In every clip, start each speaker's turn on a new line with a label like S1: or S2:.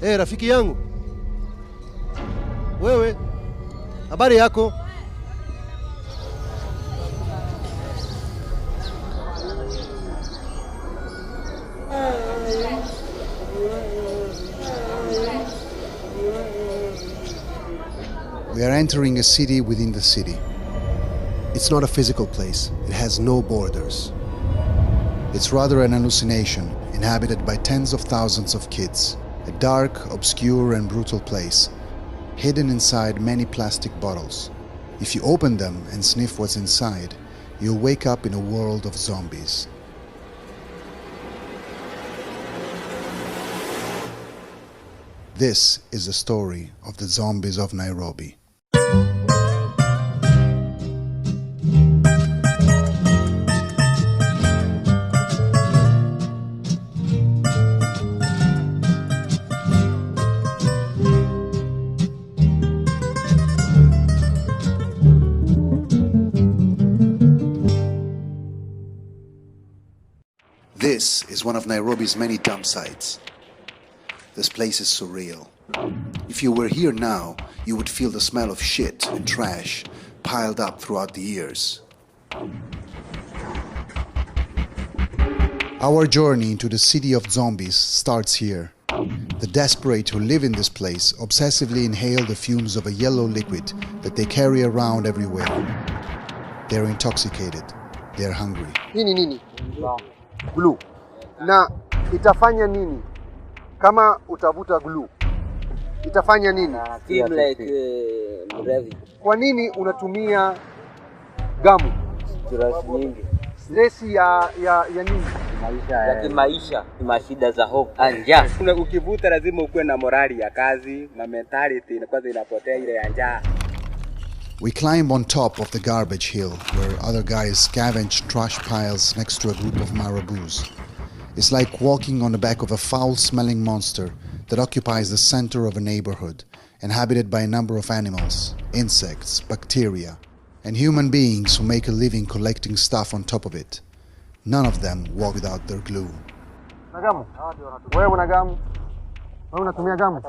S1: Rafiki yangu. Wewe, habari yako?
S2: We are entering a city within the city. It's not a physical place. It has no borders. It's rather an hallucination inhabited by tens of thousands of kids. A dark, obscure and brutal place, hidden inside many plastic bottles. If you open them and sniff what's inside, you'll wake up in a world of zombies. This is the story of the zombies of Nairobi. This is one of Nairobi's many dump sites. This place is surreal. If you were here now, you would feel the smell of shit and trash piled up throughout the years. Our journey into the city of zombies starts here. The desperate who live in this place obsessively inhale the fumes of a yellow liquid that they carry around everywhere. They're intoxicated. They're hungry.
S1: Nini? Glue. Na itafanya nini? Kama utavuta glue, itafanya nini?
S3: Seem like mrevi.
S1: Kwa nini unatumia gamu?
S3: Stress nyingi.
S1: Stress ya nini?
S3: Maisha, mashida za hope. Anja.
S4: Ukivuta lazima ukuwe na morali ya kazi na mentality kwanza inapotea ile ya njaa.
S2: We climb on top of the garbage hill where other guys scavenge trash piles next to a group of marabous. It's like walking on the back of a foul-smelling monster that occupies the center of a neighborhood, inhabited by a number of animals, insects, bacteria, and human beings who make a living collecting stuff on top of it. None of them walk without their glue.
S1: Nagamu. Wewe una gamu? Wewe unatumia gamu?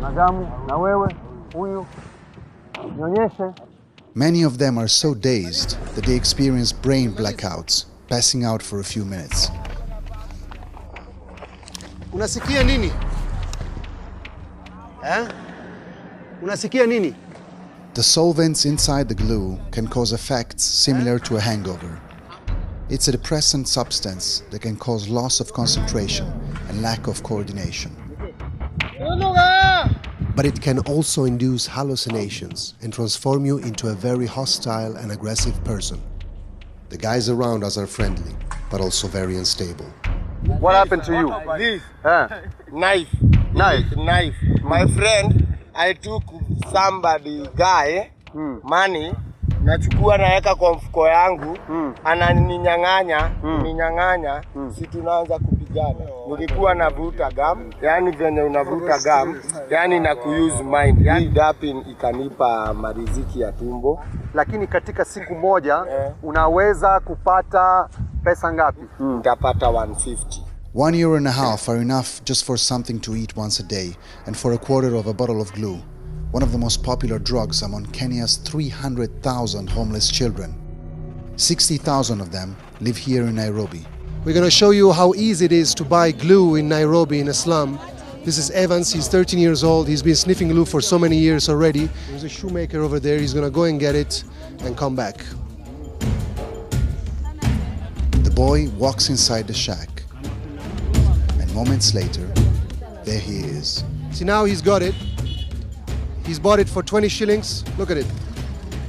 S1: Na gamu na wewe huyu. Nionyeshe.
S2: Many of them are so dazed that they experience brain blackouts, passing out for a few minutes.
S1: Unasikia nini? Unasikia nini?
S2: The solvents inside the glue can cause effects similar to a hangover. It's a depressant substance that can cause loss of concentration and lack of coordination.
S5: But it can also induce hallucinations and transform you into a very hostile and aggressive person. The guys around us are friendly, but also very unstable.
S1: What happened to you?
S4: This knife. My friend, I took somebody guy money, nachukua naweka kwa mfuko yangu, ananinyang'anya, si tunaanza kupigana. Nilikuwa navuta gum, yani venye unavuta gum, yani na kuuse mind. Yani dapin ikanipa mariziki ya tumbo.
S1: Lakini katika siku moja unaweza kupata pesa ngapi?
S4: Nitapata 150.
S2: €1.50 are enough just for something to eat once a day and for a quarter of a bottle of glue, one of the most popular drugs among Kenya's 300,000 homeless children. 60,000 of them live here in Nairobi.
S5: We're going to show you how easy it is to buy glue in Nairobi in a slum. This is Evans, he's 13 years old, he's been sniffing glue for so many years already. There's a shoemaker over there, he's going to go and get it and come back.
S2: The boy walks inside the shack. And moments later, there he is.
S5: See, now he's got it. He's bought it for 20 shillings. Look at it.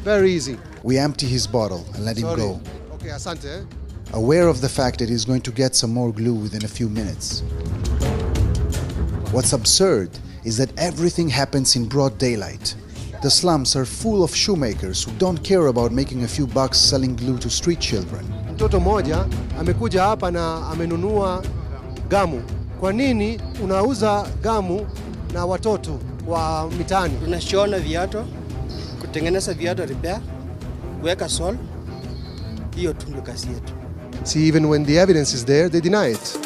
S5: Very easy.
S2: We empty his bottle and let him go.
S5: Okay, asante.
S2: Aware of the fact that he's going to get some more glue within a few minutes. What's absurd is that everything happens in broad daylight. The slums are full of shoemakers who don't care about making a few bucks selling glue to street children.
S5: Mtoto moja amekuja hapa na amenunua gamu. Kwa nini unauza gamu na watoto wa mitaani?
S6: Tunashona viatu, kutengeneza viatu repair, kuweka sol. Hiyo tu ndio kazi yetu.
S5: See, even when the evidence is there, they deny it.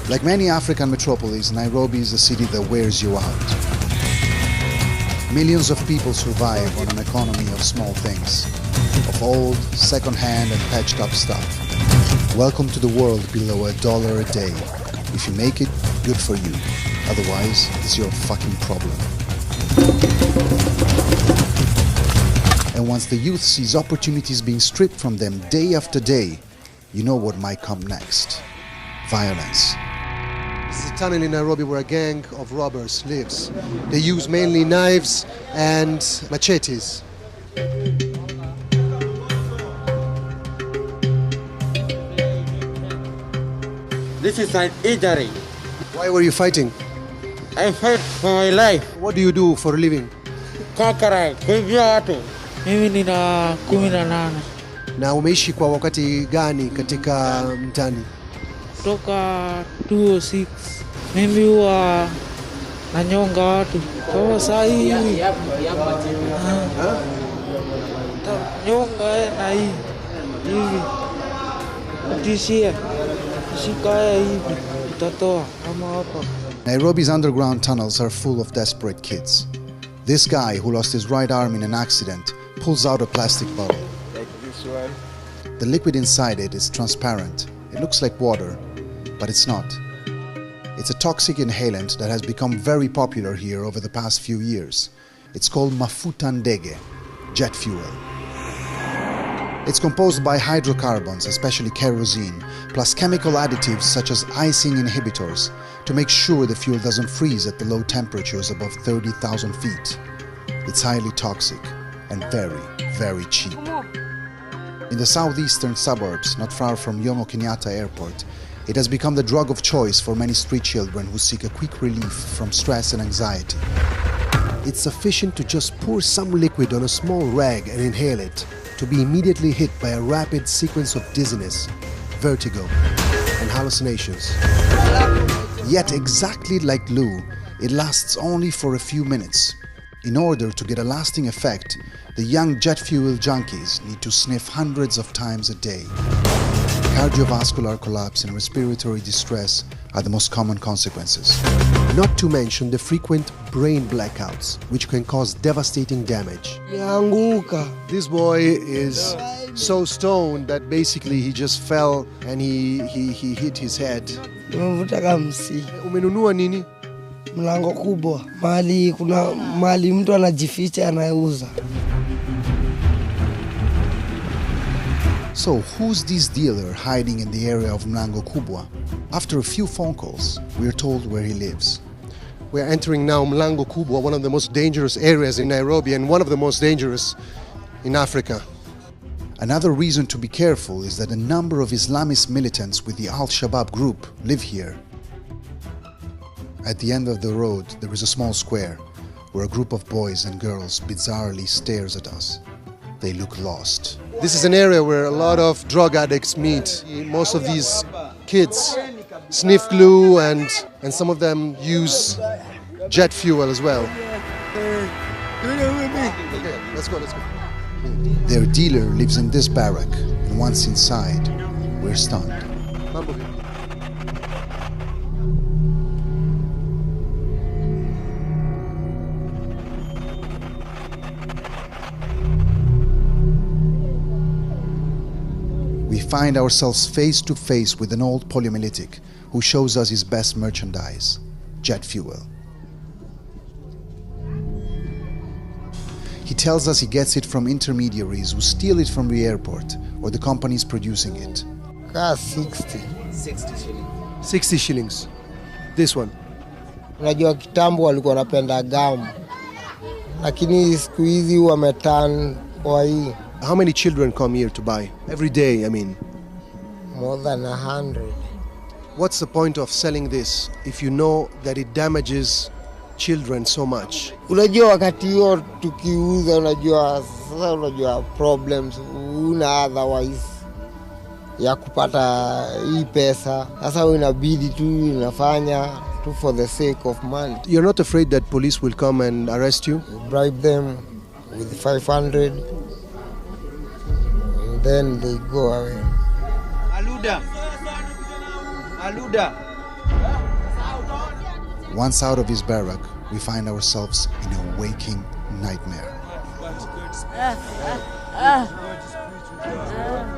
S2: Like many African metropolises, Nairobi is a city that wears you out. Millions of people survive on an economy of small things, of old, second-hand and patched-up stuff. Welcome to the world below $1 a day. If you make it, good for you. Otherwise, it's your fucking problem. And once the youth sees opportunities being stripped from them day after day, you know what might come next. Violence.
S5: This is a tunnel in Nairobi where a gang of robbers lives. They use mainly knives and machetes.
S7: This is an injury.
S5: Why were you fighting?
S7: I fight for my life.
S5: What do you do for a living?
S7: Kakara, kuibia watu. Mimi nina 18.
S5: Na umeishi kwa wakati gani katika mtani?
S7: Toka 206. Mimi huwa nanyonga watu. Kwa saa hii. Nyonga na hii. Hivi. Utishia. Shika hivi. Utatoa kama hapa.
S2: Nairobi's underground tunnels are full of desperate kids. This guy, who lost his right arm in an accident, pulls out a plastic bottle.
S4: Like this one.
S2: The liquid inside it is transparent. It looks like water, but it's not. It's a toxic inhalant that has become very popular here over the past few years. It's called mafuta ndege, jet fuel. It's composed by hydrocarbons, especially kerosene, plus chemical additives such as icing inhibitors to make sure the fuel doesn't freeze at the low temperatures above 30,000 feet. It's highly toxic and very, very cheap. In the southeastern suburbs, not far from Jomo Kenyatta Airport, it has become the drug of choice for many street children who seek a quick relief from stress and anxiety.
S5: It's sufficient to just pour some liquid on a small rag and inhale it, to be immediately hit by a rapid sequence of dizziness, vertigo, and hallucinations. Yet exactly like glue, it lasts only for a few minutes. In order to get a lasting effect, the young jet fuel junkies need to sniff hundreds of times a day. Cardiovascular collapse and respiratory distress are the most common consequences. Not to mention the frequent brain blackouts, which can cause devastating damage. This boy is so stoned that basically he just fell and he hit his head. Umenunua nini?
S8: Mlango kubwa. Mali mtu anajificha anauza.
S2: So, who's this dealer hiding in the area of Mlango Kubwa? After a few phone calls, we are told where he lives.
S5: We're entering now Mlango Kubwa, one of the most dangerous areas in Nairobi and one of the most dangerous in Africa.
S2: Another reason to be careful is that a number of Islamist militants with the Al-Shabaab group live here. At the end of the road, there is a small square where a group of boys and girls bizarrely stares at us. They look lost.
S5: This is an area where a lot of drug addicts meet. Most of these kids sniff glue and some of them use jet fuel as well. Okay, let's go.
S2: Their dealer lives in this barrack, and once inside, we're stunned. We find ourselves face to face with an old polymylitic who shows us his best merchandise, jet fuel. He tells us he gets it from intermediaries who steal it from the airport or the companies producing it.
S8: 60
S3: shillings.
S5: 60 shillings. This one.
S8: Unajua kitambo walikuwa wanapenda gamu. Lakini siku hizi wameturn kwa hii.
S5: How many children come here to buy? Every day, I mean.
S8: More than 100.
S5: What's the point of selling this if you know that it damages children so much?
S8: Unajua wakati hiyo tukiuza, unajua problems una otherwise ya kupata hii pesa. Sasa inabidi tu unafanya tu for the sake of money.
S5: You're not afraid that police will come and arrest you?
S8: You bribe them with 500 and then they go away.
S3: Aluda.
S2: Once out of his barrack, we find ourselves in a waking nightmare.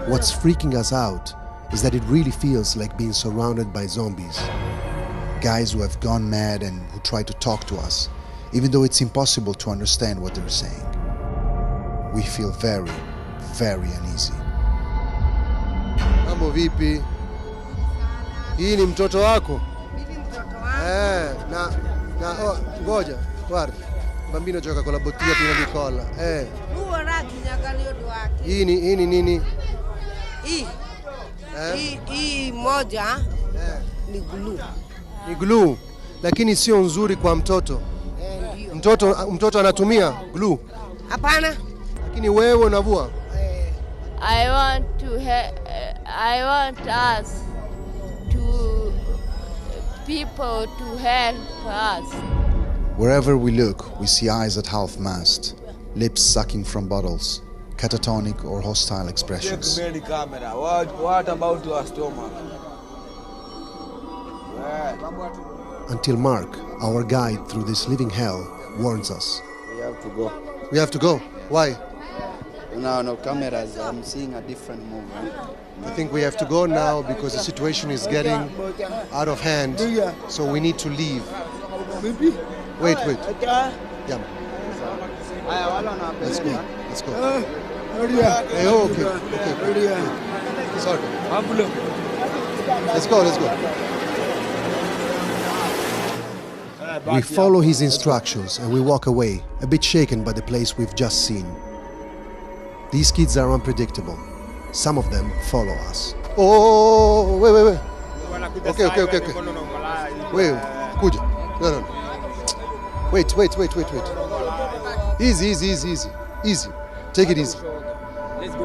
S2: What's freaking us out is that it really feels like being surrounded by zombies. Guys who have gone mad and who try to talk to us, even though it's impossible to understand what they're saying. We feel very, very uneasy.
S5: Mambo vipi? Hii ni mtoto wako? Ngoja, guarda. Bambino gioca con la bottiglia piena di colla. Hii ni nini?
S9: Hii moja ni glue.
S5: Ni glue, lakini sio nzuri kwa mtoto. Mtoto anatumia glue?
S9: Hapana.
S5: Lakini wewe unavua?
S10: I want us to people to help us.
S2: Wherever we look, we see eyes at half-mast, lips sucking from bottles, catatonic or hostile expressions.
S11: Check the camera. What about your stomach?
S5: Until Mark, our guide through this living hell, warns us.
S6: We have to go.
S5: We have to go. Why?
S6: No cameras. I'm seeing a different movement.
S5: I think we have to go now because the situation is getting out of hand. So we need to leave. Wait. Yeah. Let's go. Hey, okay. Sorry.
S11: Pablo.
S5: Let's go. We follow his instructions and we walk away, a bit shaken by the place we've just seen. These kids are unpredictable. Some of them follow us. Oh, wait. Okay. Wait, kuja. No. Wait. Easy. Take it easy.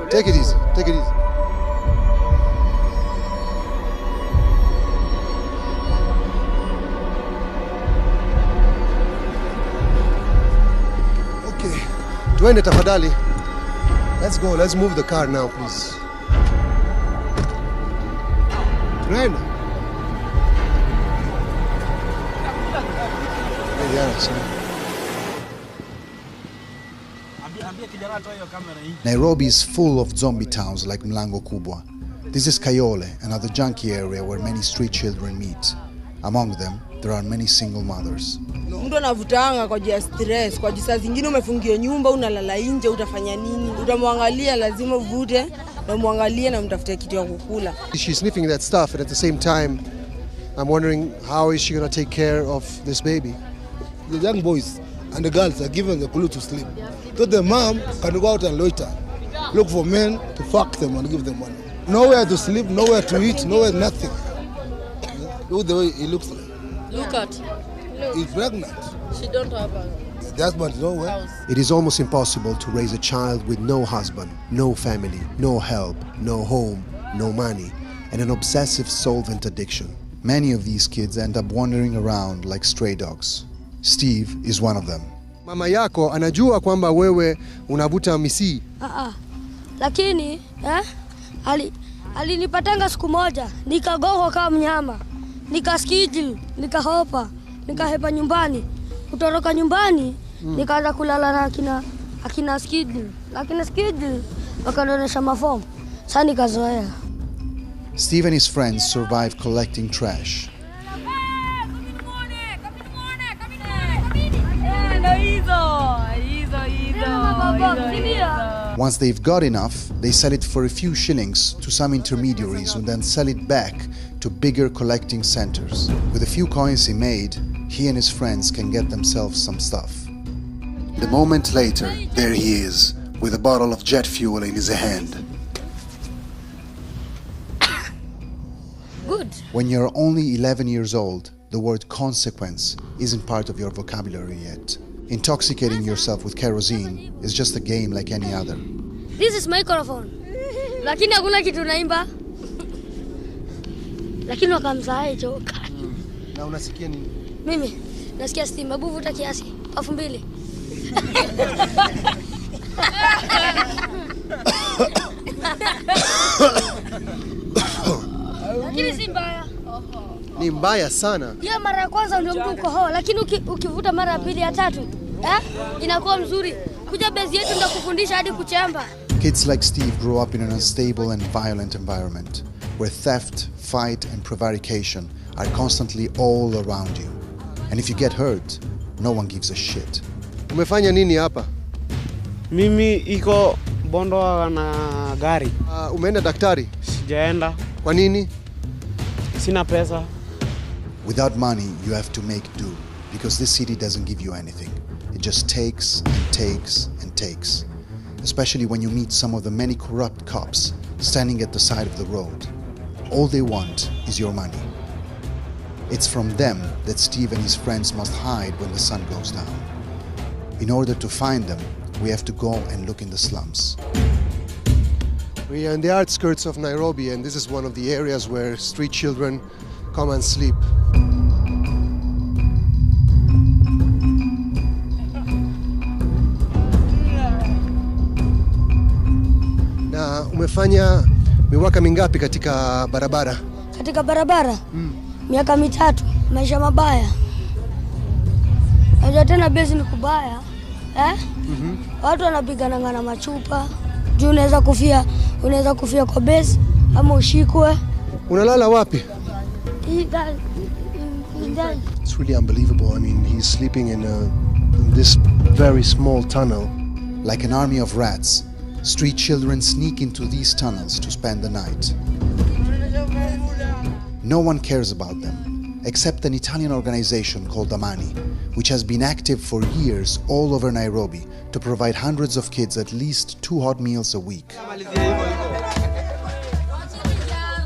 S5: Take it easy. Okay. Twende tafadhali. Let's go. Let's move the car now, please. Twende.
S2: Nairobi is full of zombie towns like Mlango Kubwa. This is Kayole, another junkie area where many street children meet. Among them, there are many single mothers.
S9: Mtu anavutanga kwa jia stress, kwa jisa zingine umefungia nyumba, unalala nje, utafanya nini? Utamwangalia lazima uvute, na muangalie na mtafute kitu ya kukula.
S5: She's sniffing that stuff and at the same time I'm wondering how is she going to take care of this baby?
S12: The young boys and the girls are given the clue to sleep. So the mom can go out and loiter, look for men to fuck them and give them money. Nowhere to sleep, nowhere to eat, nowhere nothing. Look the way he looks like.
S10: Look at.
S12: He's pregnant.
S10: She don't have a
S12: The husband is nowhere.
S5: It is almost impossible to raise a child with no husband, no family, no help, no home, no money, and an obsessive solvent addiction.
S2: Many of these kids end up wandering around like stray dogs. Steve is one of them.
S5: Mama yako anajua kwamba wewe unavuta misii?
S13: Lakini alinipatanga siku moja, nikagogo kama mnyama, nikaskiji, nikahopa, nikahepa nyumbani. Kutoroka nyumbani, nikaanza kulala na akina skidi. Lakini skidi wakanionyesha mafomu. Sasa nikazoea.
S2: Steve and his friends survive collecting trash. Once they've got enough, they sell it for a few shillings to some intermediaries who then sell it back to bigger collecting centers. With a few coins he made, he and his friends can get themselves some stuff. The moment later, there he is, with a bottle of jet fuel in his hand.
S13: Good.
S2: When you're only 11 years old, the word consequence isn't part of your vocabulary yet. Intoxicating yourself with kerosene is just a game like any other.
S13: This is microphone. Lakini hakuna kitu naimba. Lakini wakamzaa joka.
S5: Na unasikia nini?
S13: Mimi nasikia steam, babu vuta kiasi. Pafu mbili. Lakini si mbaya.
S5: Ni mbaya sana.
S13: Hiyo mara ya kwanza ndio mtu ukohoa, lakini ukivuta mara ya pili ya tatu, inakuwa mzuri. Kuja base yetu ndio kufundisha hadi kuchemba.
S2: Kids like Steve grow up in an unstable and violent environment where theft, fight and prevarication are constantly all around you. And if you get hurt, no one gives a shit.
S5: Umefanya nini hapa?
S6: Mimi iko Bondo na gari.
S5: Umeenda daktari?
S6: Sijaenda.
S5: Kwa nini?
S6: Sina pesa.
S2: Without money, you have to make do because this city doesn't give you anything. It just takes and takes and takes. Especially when you meet some of the many corrupt cops standing at the side of the road. All they want is your money. It's from them that Steve and his friends must hide when the sun goes down. In order to find them, we have to go and look in the slums.
S5: We are in the outskirts of Nairobi, and this is one of the areas where street children come and sleep. Na umefanya miaka mingapi katika barabara?
S13: Katika barabara? Miaka 3. Maisha mabaya. Najua tena bezi ni kubaya. Watu wanapigana na machupa. Juu unaweza kufia kwa bezi ama ushikwe.
S5: Unalala wapi? It's really unbelievable. I mean, he's sleeping in this very small tunnel.
S2: Like an army of rats, street children sneak into these tunnels to spend the night. No one cares about them, except an Italian organization called Amani, which has been active for years all over Nairobi to provide hundreds of kids at least 2 hot meals a week.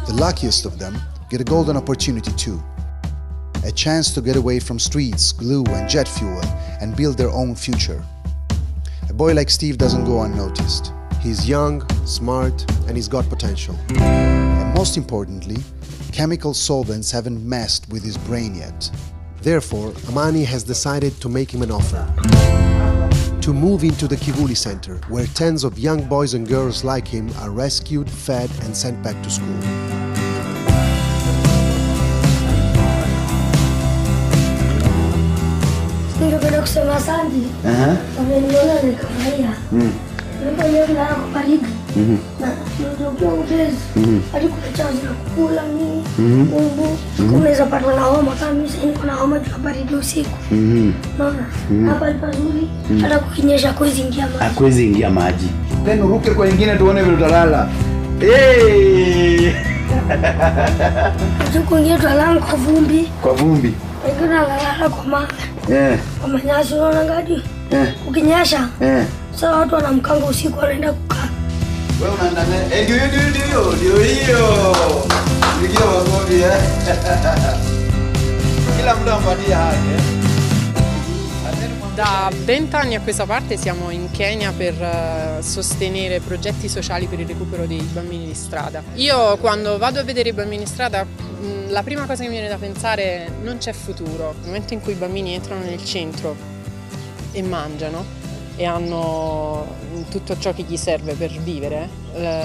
S2: The luckiest of them get a golden opportunity too. A chance to get away from streets, glue and jet fuel and build their own future. A boy like Steve doesn't go unnoticed.
S5: He's young, smart, and he's got potential.
S2: And most importantly, chemical solvents haven't messed with his brain yet.
S5: Therefore, Amani has decided to make him an offer. To move into the Kivuli Center, where tens of young boys and girls like him are rescued, fed, and sent back to school.
S13: Ningependa kusema asante. Nimeona nikafurahia. Nilikuwa nilala kwa baridi. Na ndio ubezi. Hadi kuna chanzo ya kukula nini. Unaweza pata na homa kama mimi sasa niko na homa kwa baridi usiku. Unaona? Hapa ni pazuri. Hata kukinyesha kwezi ingia maji.
S14: Hakwezi ingia maji. Tena uruke kwa nyingine tuone vile utalala.
S13: Tuko ngia tutalala kwa vumbi.
S14: Kwa vumbi.
S13: Ndio nalala kwa mawe. Kwa manyasi unaona ngadi. Ukinyesha. Sasa watu wanamkanga usiku wanaenda kukaa.
S14: Wewe unaenda ndio hiyo. Ndio wagobi Kila mtu ampatia haki.
S15: Da 20 anni a questa parte siamo in Kenya per sostenere progetti sociali per il recupero dei bambini di strada. Io quando vado a vedere i bambini in strada la prima cosa che mi viene da pensare è non c'è futuro. Nel momento in cui i bambini entrano nel centro e mangiano e hanno tutto ciò che gli serve per vivere,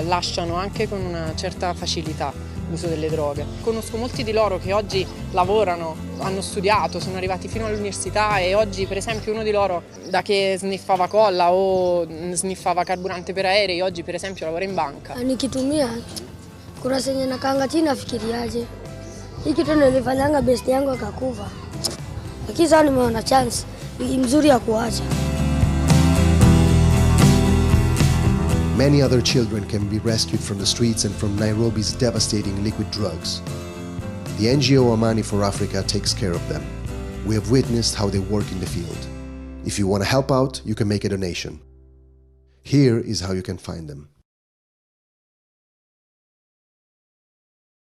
S15: lasciano anche con una certa facilità l'uso delle droghe. Conosco molti di loro che oggi lavorano, hanno studiato, sono arrivati fino all'università e oggi per esempio uno di loro da che sniffava colla o sniffava carburante per aerei, oggi per esempio lavora in banca.
S13: Nikitumia kuna senye nakanga chini nafikiriaje. Hii kitu nilifanyanga best yangu akakufa. Lakini sasa nimeona chance mzuri ya kuacha.
S5: Many other children can be rescued from the streets and from Nairobi's devastating liquid drugs. The NGO Amani for Africa takes care of them. We have witnessed how they work in the field. If you want to help out, you can make a donation. Here is how you can find them.